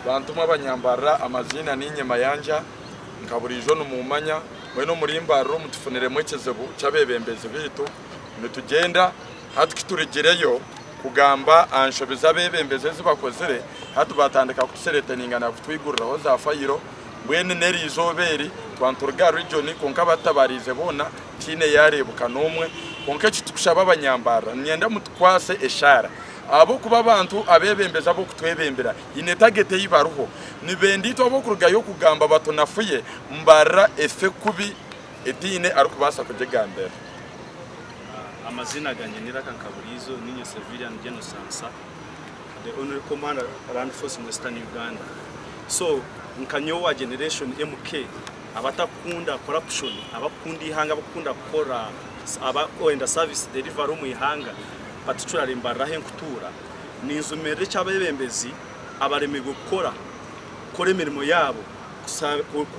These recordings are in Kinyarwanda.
bantuma abanyambara amazina n'inyema yanja nkaburijo numumanya we no murimbaro mutufunire mwekezebu cyabebembeze bitu nitugenda hatukituregereyo kugamba anshobiza bebembeze zibakozere hatubatandika kutuseretaningana kutwiguriraho za fayiro bwene neri izoberi twanturga region konka batabarize bona tine yarebuka nomwe konka kitukushaba abanyambara nyenda mutkwase eshara abo kuba abantu abebembeza bo kutwebembera inetagete yibaruho nibendito abo kurugayo kugamba batonafuye mbara efe kubi etine arukubasa kujegambera amazina ganye nirakankabulizo ninyo civilian genosansa the honorary commander land force in Western Uganda. So nkanyowa generation MK abatakunda corruption abakundi ihanga abakunda gukora oenda service delivery mu ihanga particularly mbarahe nkutura ninzumere cy'abebembezi abareme gukora imirimo yabo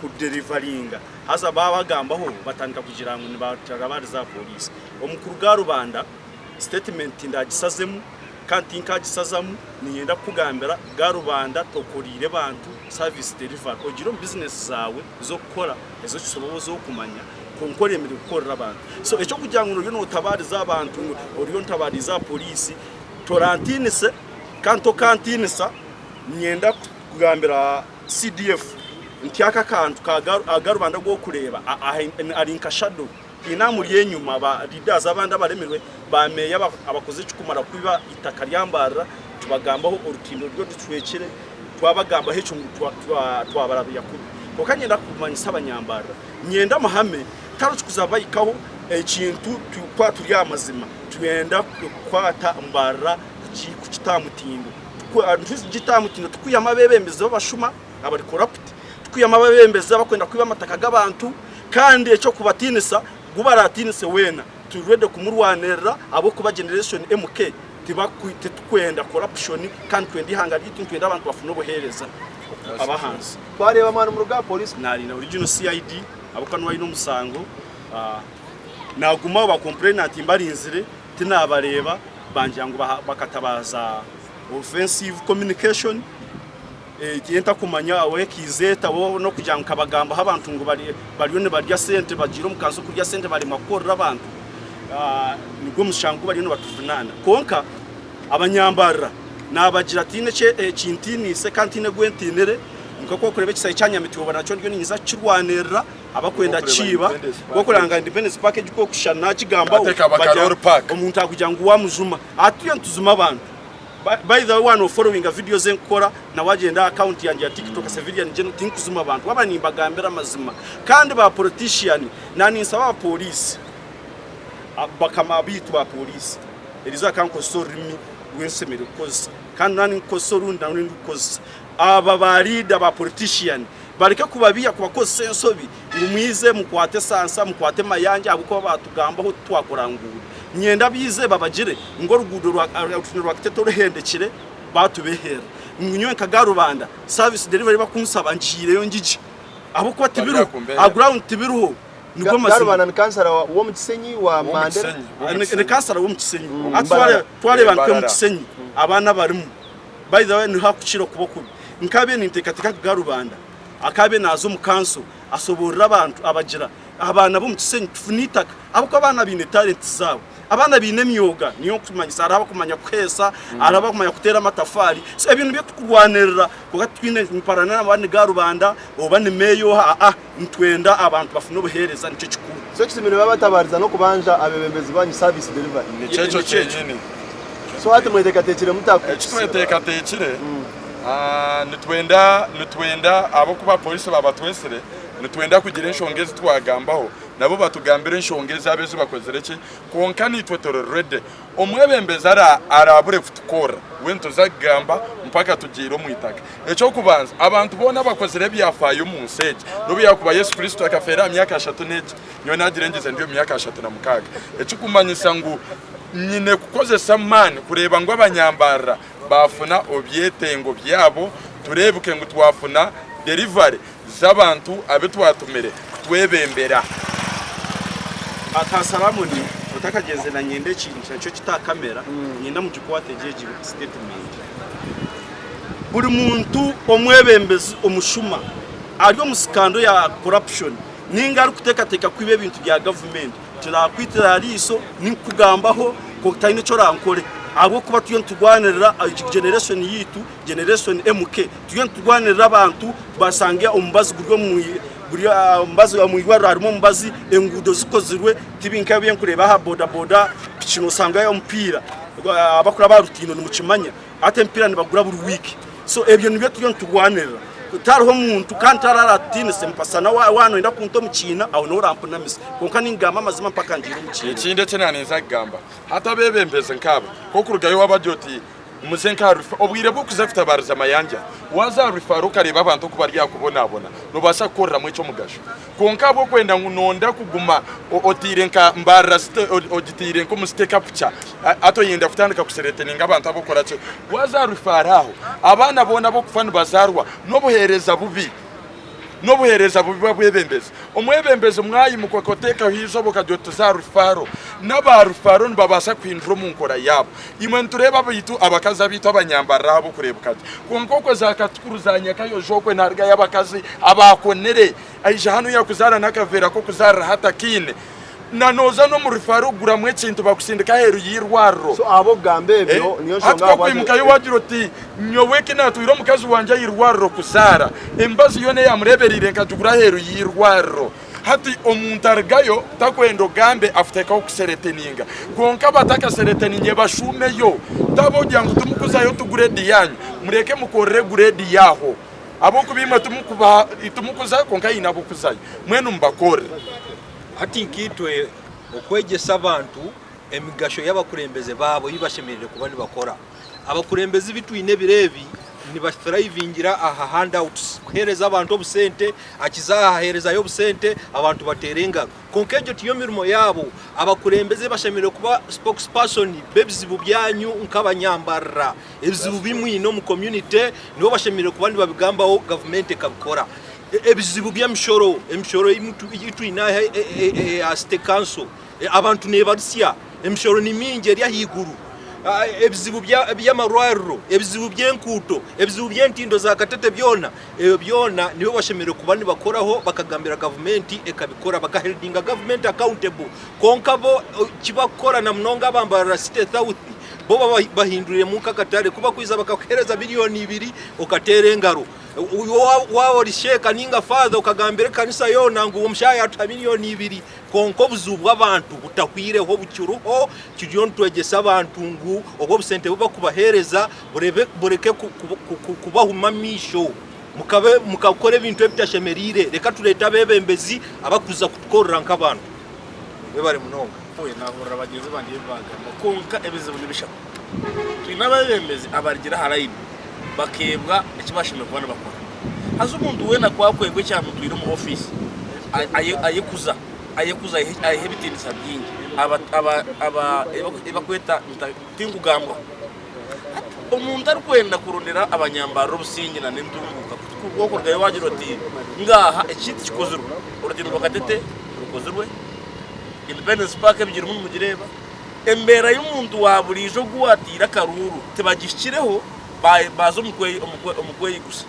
ku deliveringa haza babagambaho batandika kugira ngo nibatagabari za police omukuru ga rubanda statement ndagisazemu kandi nkagisazamu niyenda kugambira ga rubanda tokorire bantu service delivery ogiro business zawe zo gukora ezo kisobobo zo kumanya konkore emiri gukorera abantu so echo kugira ngo no tabariza abantu oriyo ntabariza police torantinise kanto kantinisa nyenda kugambira CDF ntiaka kantu kagarubanda go kureba ari nkashado inamuri yenyuma ba leaders abandi abaremerwe bameya abakoze cyukumara kwiba itaka ryambara tubagambaho urutindo ryo ducwekere twabagamba hecho twabarabiya kubi kokanyenda kumanyisa abanyambara nyenda mahame taro kuzabayikaho ikintu tukwa turi amazima twenda kwata mbara ku kitamutindo gitamutindo tukuyama bebembeze babashuma abari corrupt tukuyama bebembeze bakwenda kwiba amataka g'abantu kandi echo kubatinisa gubaratinise wena turwede kumurwanera abo kuba generation MK tibakwite tukwenda corruption kandi twendi hanga twenda abantu bafuna obuhereza abahanzi twareba mwana mu ruga police nari na original CID abo kanwa ino musango naguma ba complainant imbarinzire tinabareba banjango bakatabaza offensive communication genda kumanya awe kizeta bo no kujya nkabagamba abantu ngo bari barya sente bagiro mukanzo kurya sente bari makorera abantu nibwo mushango bari no batufunana konka abanyambara nabagira tine cintini se kantine gwentinere nkako kurebe kisaye cyanyamitiwe banacho ndyo ninyiza kirwanera abakwenda ciba bwo kuranga independence package ko kushana kigamba umuntu akujya ngo wamuzuma atuye ntuzuma abantu. By the one of following a videos enkora na wagenda account yanjye ya TikTok civilian gen tinkuzuma abantu wabanimbagambera mazima kandi ba politician nani nsaba police bakama bitu ba police eliza kanko sorimi wensemere kozi kandi nani nkosorunda nani kozi aba barida ba politician barika kubabiya kubakoze sensobi ngumwize mukwate sansa mukwate mayanja abuko batugambaho twakorangura nyenda bize babagire ngo rugudo rwa kiteto ruhendekire batubehera nywe kagarubanda service delivery bakunsaba njire yo ngije abo ko tibiru ground tibiru nibwo masarubana ni kansara wo mu Kisenyi wa Mandera ni kansara wo mu Kisenyi atware twarebana mu Kisenyi abana barimo by the way ni hakuciro kuboko nkabe ni ntekatika kagarubanda akabe nazo mu kanso asoborera abantu abagira abana bo mu Kisenyi tufunitaka abo ko abana bine talent zabo abana bine myoga niyo kumanyisa araba kumanya kwesa araba kumanya kutera amatafari so ibintu byo kurwanirira kugatwine imparana n'abandi garubanda obane meyo ntwenda abantu bafuna obuhereza nico kikuru so kisimene babatabariza no kubanja abebembezi banyu service delivery nicecho cyenyine so ati mwetekatekire mutaku twetekatekire nitwenda abo kuba police babatwesere nitwenda kugira inshongezi twagambaho nabo batugambira inshongezi abezo bakozereke konka nitwetoro rede omwebembeza arabure futukora wento zagamba mpaka tugiro mu itaka echo kubanza abantu bona bakozere byafayo mu nseje no byakuba Yesu Kristo akafera myaka 3 neje nyo nadirengeze ndiyo myaka 36 echo kumanyisa ngo nyine kukozesa man kureba ngo abanyambara bafuna obyetengo byabo turebuke ngo twafuna delivery z'abantu abe twatumere twebembera atasalamuni utakageze na nyende kintu cyo kitakamera nyenda mu gikwategeje statement buri muntu omwebembezi omushuma ari omusikando ya corruption ninga ari kutekateka kwibe bintu bya government turakwitira ariso ninkugambaho ko tayine cyo rankore abo kuba tuyo tugwanirira generation yitu generation MK tuyo tugwanirira abantu basangiye umbazi guryo buri mbazi wa muibara harimo mbazi engudo zikozirwe tibinka byenkureba ha boda boda kino sanga yo mpira abakura barutino n'umucimanya ate mpira nibagura buri wiki so ebyo nibyo tuyo tugwanirira tariho muntu kantarararatine sempasana wano enda kunto mukina aho no rampuna misi konka ningamba amazima mpaka ngira mukina ikinde cyo naneza gamba hata bebembeze nkaba ko kurugayo wabajoti umuzenka obwire bwo kuzafita bariza mayanja waza rifaro kareba abantu ko bari yakubonabona no basa korra mu cyo mugasho konka bwo kwenda ngunonda kuguma otirenka mbarasite oditirenko musteka pucha ato yenda futandika kusereteninga abantu abokora cyo waza rifaraho abana bona bo kufana bazarwa no buhereza bubi babwebembeze omwebembeze mwayi mukokoteka hizo bokajoto za rufaro n'abarufaro nibabasa kwindura mu nkora yabo imwe ntureba bitu abakaza bitu abanyambara bo kurebukati konkoko zakaturuzanya kayo jokwe narga y'abakazi abakonere aije hano yakuzara nakavera ko kuzara hata kine nanoza no mu rufaro gura mwe kintu bakusindika heru yirwaro so abo gambe byo niyo shonga abo kwimukayo wagiroti nyoweke natwiro mukazi wanje yirwaro kusara embazi yone yamureberire nkatugura heru yirwaro hati omuntargayo takwendo gambe afuteka okusereteninga konka bataka sereteninge bashume yo tabo jangu tumukuzayo tugure diyanyu mureke mukorere guredi yaho abo kubima tumukuza konka inabo kuzayo mwenu mbakore hati nkitwe okwegesa abantu emigasho y'abakurembeze babo yibashemerere kuba nibakora abakurembeze bitwine birebi nibasthrivingira aha handouts kuhereza abantu obusente akizahereza yo busente abantu baterenga konkejo tiyo mirimo yabo abakurembeze bashemerere kuba spokesperson bebizibu byanyu nk'abanyambara ebizibu bimwe no mu community nibo bashemerere kuba nibabigambaho government kabikora ebizibu by'emshoro yitu inaha state council abantu nebarusya emshoro ni mingi eri ahiguru ebizibu by'amarwaro ebizibu by'enkuto ebizibu by'entindo za katete byona byona nibo bashemerere kuba nibakoraho bakagambira government ekabikora bakaheldinga government accountable konka bo kibakora na mnonga bambara state south bo bahindurire mu kakatare kuba kwiza bakakereza miliyoni 2 okatere engaro wao lisheka ninga father ukagambire kanisa yona ngo umshaya ata miliyoni 2 konko buzubu abantu butahwireho bucyuruho kigiyo ntwegesa abantu ngo obwo busente buba kubahereza bureke kubahumamisho mukakore ibintu ebitashemerire reka tureta bebembezi abakuza kutukorera nk'abantu bebare munonga oye nahora bagenzi bandi bagamba konka ebizibu nibishaka twinabebembezi abargira harayini bakebwa ikibashimye kubana bakora hazo umuntu wena kwakwegwe cyane twire mu office ayekuza ayehebitindisa byingi ebakweta tingugambwa umuntu ari kwenda kurondera abanyambaro busingi na ndunguka kuko rwaye wagiro ati ngaha ekiti kikozurwa urugendo bakatete rukozurwe Independence Park bigira umuntu mugireba embera y'umuntu waburijo guwatira karuru tebagishireho bazo umukwe gusa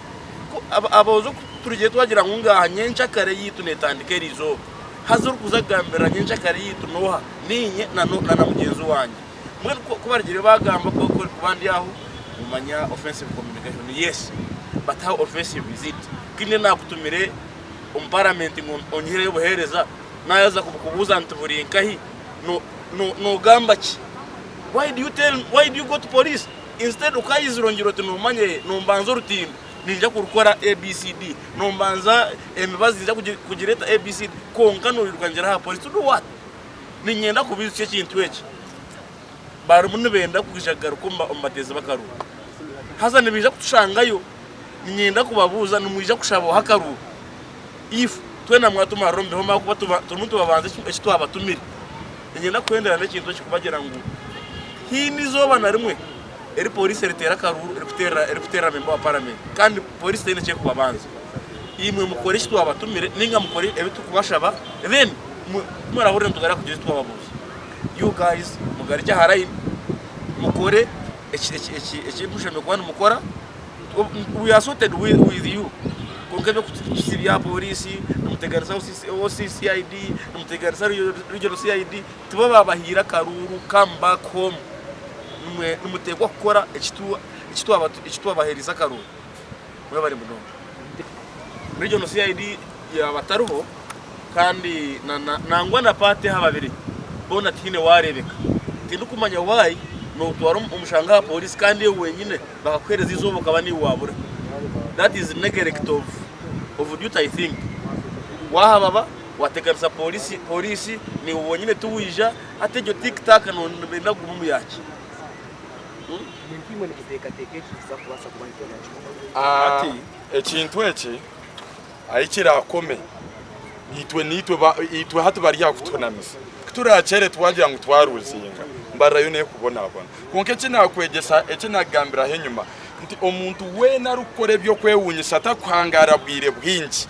abazo turigiye twagira ngo ngaha nyenca kare yitu netandike rizo hazuru kuzagambira nyenca kare yitu noha ninye na mugenzi wanje mwe kubarigire bagamba ko kubandi yaho umanya offensive communication yes but how offensive is it kine nakutumire parliament onyire yo buhereza nayaza kubuza ntuburinkahi no gamba ki why do you go to police instead ukayizirongiro tunumanye nombanzo rutimba ninja kurukora ABCD nombanza emibazi nja kugireta ABCD konka no rukangera ha police do what ninyenda kubizye kintu eki bari munne benda kugishagara kumba umbateze bakaru haza nibija kutushangayo ninyenda kubabuza numwija kushabo hakaru if twena mwatuma rombe homa kuba tumuntu babanze ekitwa abatumire ninyenda kwendera nekintu kikubagira ngo hini zoba na rimwe eri police ritera karuru erikutera member wa parliament kandi police ine cyo kubabanza imwe mukore kitwa abatumire ninga mukore ebitu kubashaba then murahurira ntugara kugira kitwa ababuza you guys mugarija harayi mukore ekintu sheme kwani mukora we are sorted with you kongebe kusibya polisi umutegarisa OCCID umutegarisa regional CID tuba babahira karuru come back home numutegwa gukora ekitwa baheriza karuru mwe bari muno regional CID yabataruho kandi nangwa na pate hababiri bona tine warebeka tindu kumanya why no twaro umushanga polisi kandi wenyine bakakwereza izuba kabani wabura. That is negative of duty, I think. Wahababa wategarisa polisi ni wenyine tuwija atejo tiktak no benda gumu yaki. Nimpimwe nikiteka kiza kubasa kubantera ati ekintu eki ayikira akome itwe hatu bari yakutunamisa turacere twagira ngo twaruzinga mbarayo ne kubona abona konke kinakwegesa ekinagambira henyuma nti omuntu we narukore byo kwewunyisa atakwangara bwire bwingi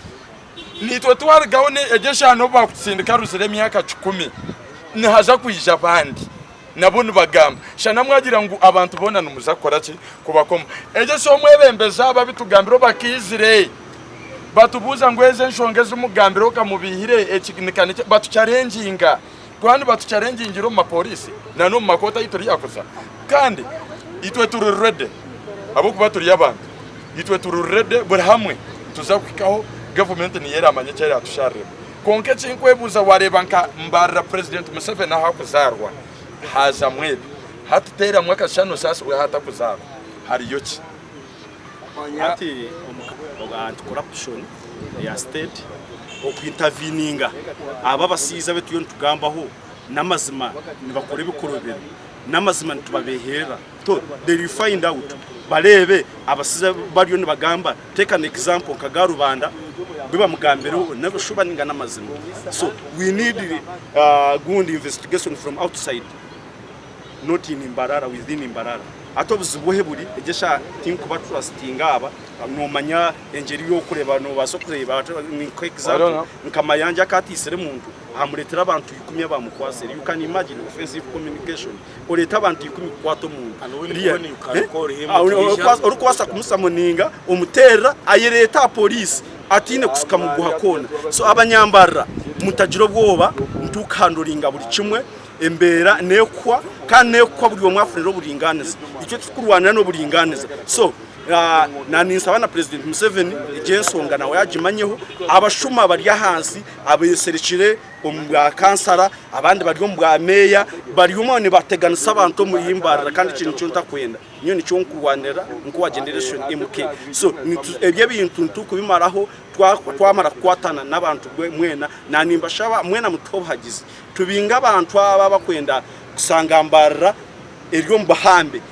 nitwe twaragaho ne egeshano bakutsindika rusire myaka 10 ni haza kuyija bandi nabone bagamba shana mwagira ngo abantu bona numuzakora ki kubakoma egesho mwebembeza babitugambiro bakizire batubuza ngo eze nshongeze umugambiro kamubihire ekinikane batucharenginga kwani batucharengingiro mu polisi na no makota yitori yakoza kandi itwe tururede abo kuba turi yabantu itwe tururede buri hamwe tuzakwikaho government ni yera amanyekera atushare konke chinkwebuza wareba nka mbara president Museveni naho kuzarwa haza mwebe hatutera mwaka shano sasa we hata kuzarwa hari yoki ati anti corruption ya state okwinterveninga aba basiza betuyo ntugambaho namazima nibakore bikorobera namazima ntubabehera to they find out barebe abasiza bariyo nibagamba take an example kagarubanda biba mugambero nabashubaninga namazima so we need good investigation from outside not in Imbarara within Imbarara atobuzibuhe buri egesha tinkuba trustinga aba nomanya engeri yo kureba no basokureba ni example nkamayanja katisere muntu amuretera abantu 10 bamukwasere you can imagine offensive communication oreta abantu 10 kwato muntu urukwasa kumusamoninga umutera ayereta police atine kusuka muguha kona so abanyambara mutajiro bwoba ntukandoringa buri kimwe embera nekwa kanekwa buri omwafuriro buringaniza icyo tukurwanira no buringaniza so na ninsaba na president Museveni ejensonga nawe yajimanyeho abashuma bari hansi abeserikire omwa kansara abandi bari mu bwa meya bari umone bateganisa abantu mu yimbarara kandi ikintu cyo ntakwenda niyo ni cyo nkurwanira nko wa generation MK so ebye bintu ntukubimaraho twamara kwatana n'abantu mwena na nimba shaba mwena mutobahagize tubinga abantu aba bakwenda kusangambara eryo mbahambe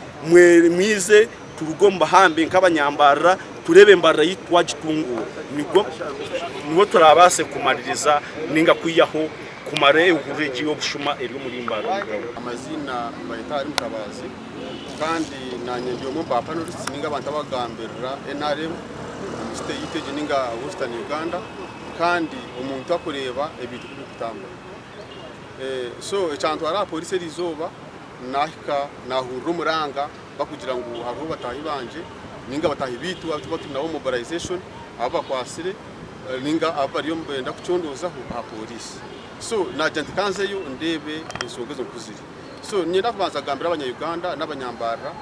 mwize turugomba hambe nk'abanyambara turebe mbara yitwa gitungu nigo turabase kumaririza ninga kwiyaho kumare ubureji obushuma eri muri mbara amazina bayitari mutabazi kandi nanye byo mu bapa no singa abantu abagambirira NRM mufite yiteje ninga Western Uganda kandi umuntu akureba ebitu kubitamba so ecyantu ara police rizoba nahika nahuru muranga bakugira ngo haro batahi banje ninga batahi bitu atuba tunawo mobilization aba kwasire ninga abariyo mbenda kucondoza ha police so na agent kanzeyo ndebe insogezo kuziri so nyenda kubanza gambira abanya-Uganda n'abanyambara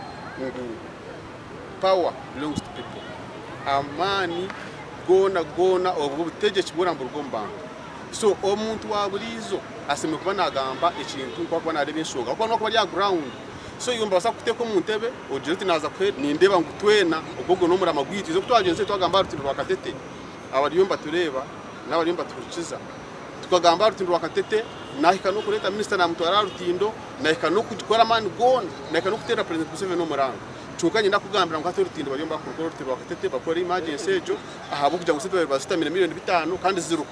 ngo power belongs to people amani gona obu butegechi burambu rwombanga so omuntu waburizo aseme kuba nagamba ikintu kwa kuba narebe inshoga kwa no kuba ya ground so yumba basa kuteko mu ntebe ojiriti naza kwe nindeba ngutwena ubwo no muri amagwiti zo twagenze twagamba rutindu wakatete abariyumba tureba n'abariyumba turukiza tukagamba rutindu wakatete nahika no kureta minister na mutwara rutindo nahika no kukora man gone nahika no kutera president Museveni no muranga chukanye ndakugambira ngo atorutindo bariyumba kurukora rutindu wakatete bakora emergency ejo ahabo kujya gusita basita miliyoni 5 kandi zero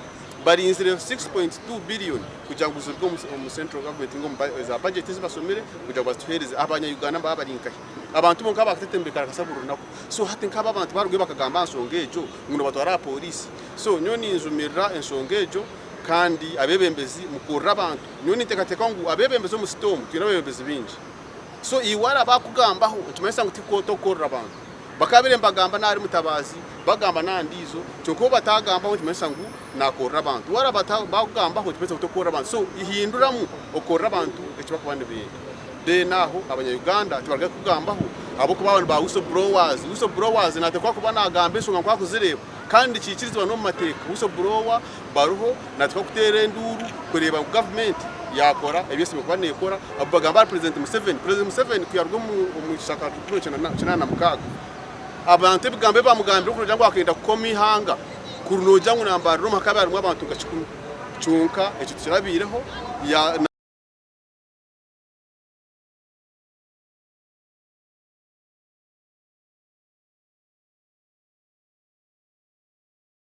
bari inzire 6.2 billion kugira ngo uzurwe mu central government ngo za budget zibasomere kugira ngo batuhereze abanya-Uganda babarinkaye abantu bonka bakatembekara kasaburu nako so hati nkaba abantu barugwe bakagamba nsongejo ngo batwara police so nyoni inzumira ensongejo kandi abebembezi mukura abantu nyoni tekateka ngo abebembezi mu storm twira abebembezi binji so iwara bakugambaho tumesa ngo tikotokora abantu bakabire mbagamba nari mutabazi bagamba nandizo cyoko batagamba ngo kimesa ngo nakora abantu wara bagamba ngo kimesa utokora abantu so ihinduramu okora abantu ekiba kubande be de naho abanya-Uganda tibarga kugambaho abo kuba ba whistleblowers natekwa kuba nagambe so ngakwa kuzireba kandi kikirizwa no mu mateka whistleblower baruho natekwa kutere nduru kureba government yakora ebyese mukwa nekora abagamba President Museveni kuyarwa mu shaka cyana na mukaga abantu bigambe bamugambe kuruja ngo akenda komihanga kurunoja ngo nambara Roma kabari mu abantu ngacunka ekyo kirabireho ya